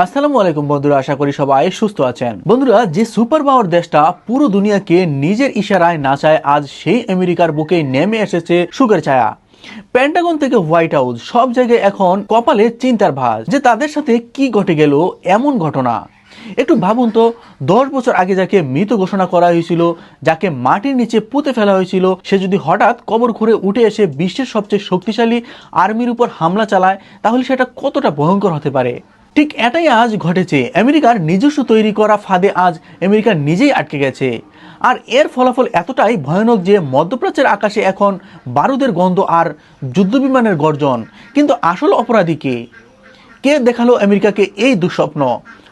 আসসালামু আলাইকুম বন্ধুরা, আশা করি সবাই সুস্থ আছেন। বন্ধুরা, যে সুপার পাওয়ার দেশটা পুরো দুনিয়াকে নিজের ইশারায় নাচায়, আজ সেই আমেরিকার বুকে নেমে এসেছে সুখের ছায়া। পেন্টাগন থেকে হোয়াইট হাউস, সব জায়গায় এখন কপালে চিন্তার ভাঁজ যে তাদের সাথে কি ঘটে গেল এমন ঘটনা। একটু ভাবুন তো, 10 বছর আগে যাকে মৃত ঘোষণা করা হয়েছিল, যাকে মাটির নিচে পুঁতে ফেলা হয়েছিল, সে যদি হঠাৎ কবর খুঁড়ে উঠে এসে বিশ্বের সবচেয়ে শক্তিশালী আর্মির উপর হামলা চালায়, তাহলে সেটা কতটা ভয়ঙ্কর হতে পারে। ঠিক এটাই আজ ঘটেছে। আমেরিকার নিজস্ব তৈরি করা ফাঁদে আজ আমেরিকা নিজেই আটকে গেছে। আর এর ফলাফল এতটাই ভয়ানক যে মধ্যপ্রাচ্যের আকাশে এখন বারুদের গন্ধ আর যুদ্ধবিমানের গর্জন। কিন্তু আসল অপরাধী কে? কে দেখালো আমেরিকাকে এই দুঃস্বপ্ন?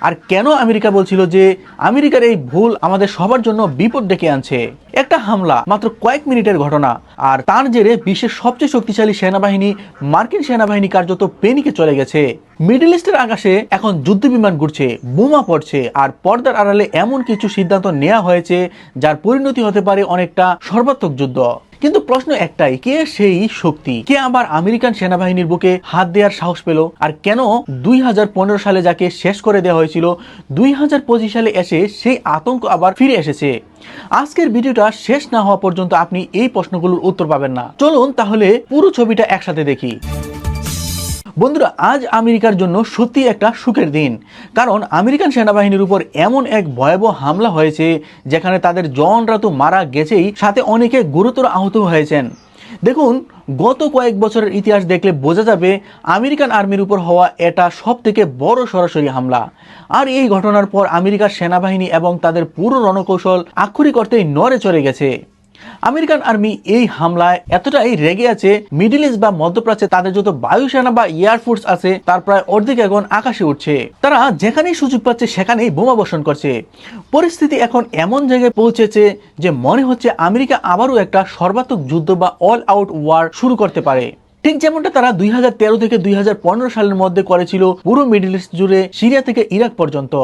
আর কেন আমেরিকা বলছিল যে আমেরিকার এই ভুল আমাদের সবার জন্য বিপদ ডেকে আনছে? একটা হামলা, মাত্র কয়েক মিনিটের ঘটনা, আর তার জেরে বিশ্বের সবচেয়ে শক্তিশালী সেনাবাহিনী, মার্কিন সেনাবাহিনী কার্যত পেনিকে চলে গেছে। মিডল ইস্টের আকাশে এখন যুদ্ধ বিমান ঘুরছে, বোমা পড়ছে, আর পর্দার আড়ালে এমন কিছু সিদ্ধান্ত নেওয়া হয়েছে যার পরিণতি হতে পারে অনেকটা সর্বাত্মক যুদ্ধ। কিন্তু প্রশ্ন একটাই, কে সেই শক্তি? কে আবার আমেরিকান সেনাবাহিনীর বুকে হাত দেওয়ার সাহস পেল? আর কেন 2015 সালে যাকে শেষ করে দেওয়া হয়েছিল, 2025 সালে এসে সেই আতঙ্ক আবার ফিরে এসেছে? আজকের ভিডিওটা শেষ না হওয়া পর্যন্ত আপনি এই প্রশ্নগুলোর উত্তর পাবেন না। চলুন তাহলে পুরো ছবিটা একসাথে দেখি। বন্ধুরা, আজ আমেরিকার জন্য সত্যি একটা সুখের দিন, কারণ আমেরিকান সেনাবাহিনীর উপর এমন এক ভয়াবহ হামলা হয়েছে যেখানে তাদের জওয়ানরা তো মারা গেছেই, সাথে অনেকে গুরুতর আহত হয়েছেন। দেখুন, গত কয়েক বছরের ইতিহাস দেখলে বোঝা যাবে আমেরিকান আর্মির উপর হওয়া এটা সব থেকে বড় সরাসরি হামলা। আর এই ঘটনার পর আমেরিকার সেনাবাহিনী এবং তাদের পুরো রণকৌশল আক্ষরিক অর্থেই নড়ে চড়ে গেছে। আমেরিকান আর্মি এই হামলায় এতটাই রেগে আছে, মিডল ইস্ট বা মধ্যপ্রাচ্যে তাদের যত বায়ুসেনা বা এয়ারফোর্স আছে তার প্রায় অর্ধেক এখন আকাশে উঠছে। তারা যেখানেই সুযোগ পাচ্ছে সেখানেই বোমা বর্ষণ করছে। পরিস্থিতি এখন এমন জায়গায় পৌঁছেছে যে মনে হচ্ছে আমেরিকা আবারও একটা সর্বাত্মক যুদ্ধ বা অল আউট ওয়ার শুরু করতে পারে। ঠিক যেমনটা তারা 2013 থেকে 2015 সালের মধ্যে করেছিল পুরো মিডল ইস্ট জুড়ে, সিরিয়া থেকে ইরাক পর্যন্ত।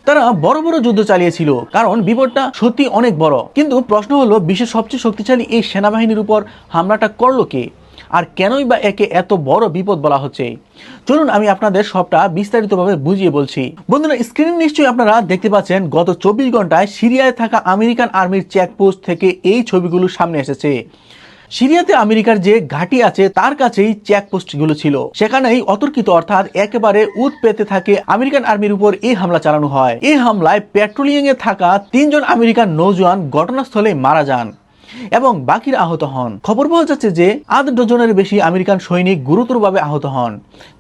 তারা বড় বড় যুদ্ধ চালিয়েছিল, কারণ বিপদটা সত্যি অনেক বড়। কিন্তু প্রশ্ন হলো, বিশ্বের সবচেয়ে শক্তিশালী এই সেনাবাহিনীর উপর হামলাটা করলো কে? আর কেনই বা একে এত বড় বিপদ বলা হচ্ছে? চলুন আমি আপনাদের সবটা বিস্তারিতভাবে বুঝিয়ে বলছি। বন্ধুরা, স্ক্রিনে নিশ্চয়ই আপনারা দেখতে পাচ্ছেন গত 24 ঘন্টায় সিরিয়ায় থাকা আমেরিকান আর্মির চেকপোস্ট থেকে এই ছবিগুলো সামনে এসেছে। সিরিয়াতে আমেরিকার যে ঘাঁটি আছে তার কাছেই চেকপোস্টগুলো ছিল, সেখানেই অতর্কিত অর্থাৎ একেবারে উৎ পেতে থাকে আমেরিকান আর্মির উপর এই হামলা চালানো হয়। এই হামলায় পেট্রোলিং এ থাকা 3 জন আমেরিকান নৌজওয়ান ঘটনাস্থলে মারা যান এবং বাকিরা আহত হন। খবর পাওয়া যাচ্ছে যে 8 ডজনের বেশি আমেরিকান সৈনিক গুরুতরভাবে আহত হন।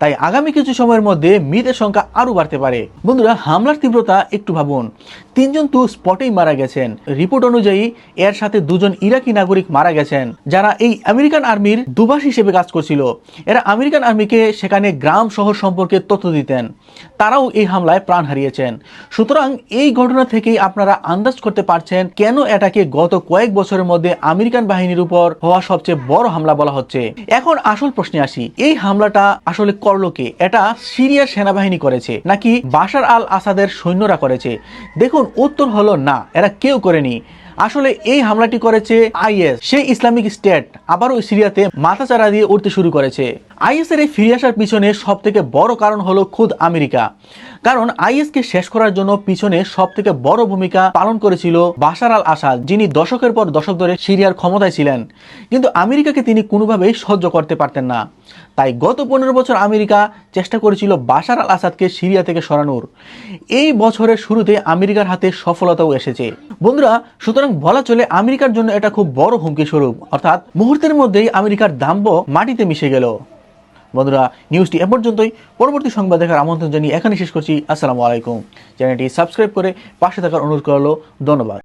তাই আগামী কিছু সময়ের মধ্যে মৃতের সংখ্যা আরো বাড়তে পারে। বন্ধুরা, হামলার তীব্রতা একটু ভাবুন। 3 জন তো স্পটেই মারা গেছেন। রিপোর্ট অনুযায়ী এর সাথে 2 জন ইরাকি নাগরিক মারা গেছেন, যারা এই আমেরিকান আর্মির দুবাস হিসেবে কাজ করছিল। এরা আমেরিকান আর্মিকে সেখানে গ্রাম শহর সম্পর্কে তথ্য দিতেন। তারাও এই হামলায় প্রাণ হারিয়েছেন। সুতরাং এই ঘটনা থেকেই আপনারা আন্দাজ করতে পারছেন কেন এটাকে গত কয়েক বছরের মধ্যে আমেরিকান বাহিনীর উপর হওয়া সবচেয়ে বড় হামলা বলা হচ্ছে। এখন আসল প্রশ্নে আসি, এই হামলাটা আসলে করলো কে? এটা সিরিয়ার সেনাবাহিনী করেছে নাকি বাশার আল আসাদের সৈন্যরা করেছে? দেখুন, উত্তর হলো না, এরা কেউ করেনি। আসলে এই হামলাটি করেছে আইএস, সেই ইসলামিক স্টেট আবারও সিরিয়াতে মাথাচাড়া দিয়ে উঠতে শুরু করেছে। আইএস এর এই ফিরে আসার পিছনে সব থেকে বড় কারণ হলো খুদ আমেরিকা। কারণ আইএস কে শেষ করার জন্য পিছনে সব থেকে বড় ভূমিকা পালন করেছিল বাশার আল আসাদ, যিনি দশকের পর দশক ধরে সিরিয়ার ক্ষমতায় ছিলেন। কিন্তু আমেরিকাকে তিনি কোনোভাবেই সহ্য করতে পারতেন না। তাই গত 15 বছর আমেরিকা চেষ্টা করেছিল বাশার আল আসাদকে সিরিয়া থেকে সরানোর। এই বছরের শুরুতে আমেরিকার হাতে সফলতাও এসেছে। বন্ধুরা, সুতরাং বলা চলে আমেরিকার জন্য এটা খুব বড় হুমকি স্বরূপ, অর্থাৎ মুহূর্তের মধ্যেই আমেরিকার দাম্ভ মাটিতে মিশে গেল। বন্ধুরা, নিউজটি এ পর্যন্তই। পরবর্তী সংবাদ দেখার আমন্ত্রণ জানিয়ে এখানে শেষ করছি। আসসালামু আলাইকুম। চ্যানেলটি সাবস্ক্রাইব করে পাশে থাকার অনুরোধ করলো। ধন্যবাদ।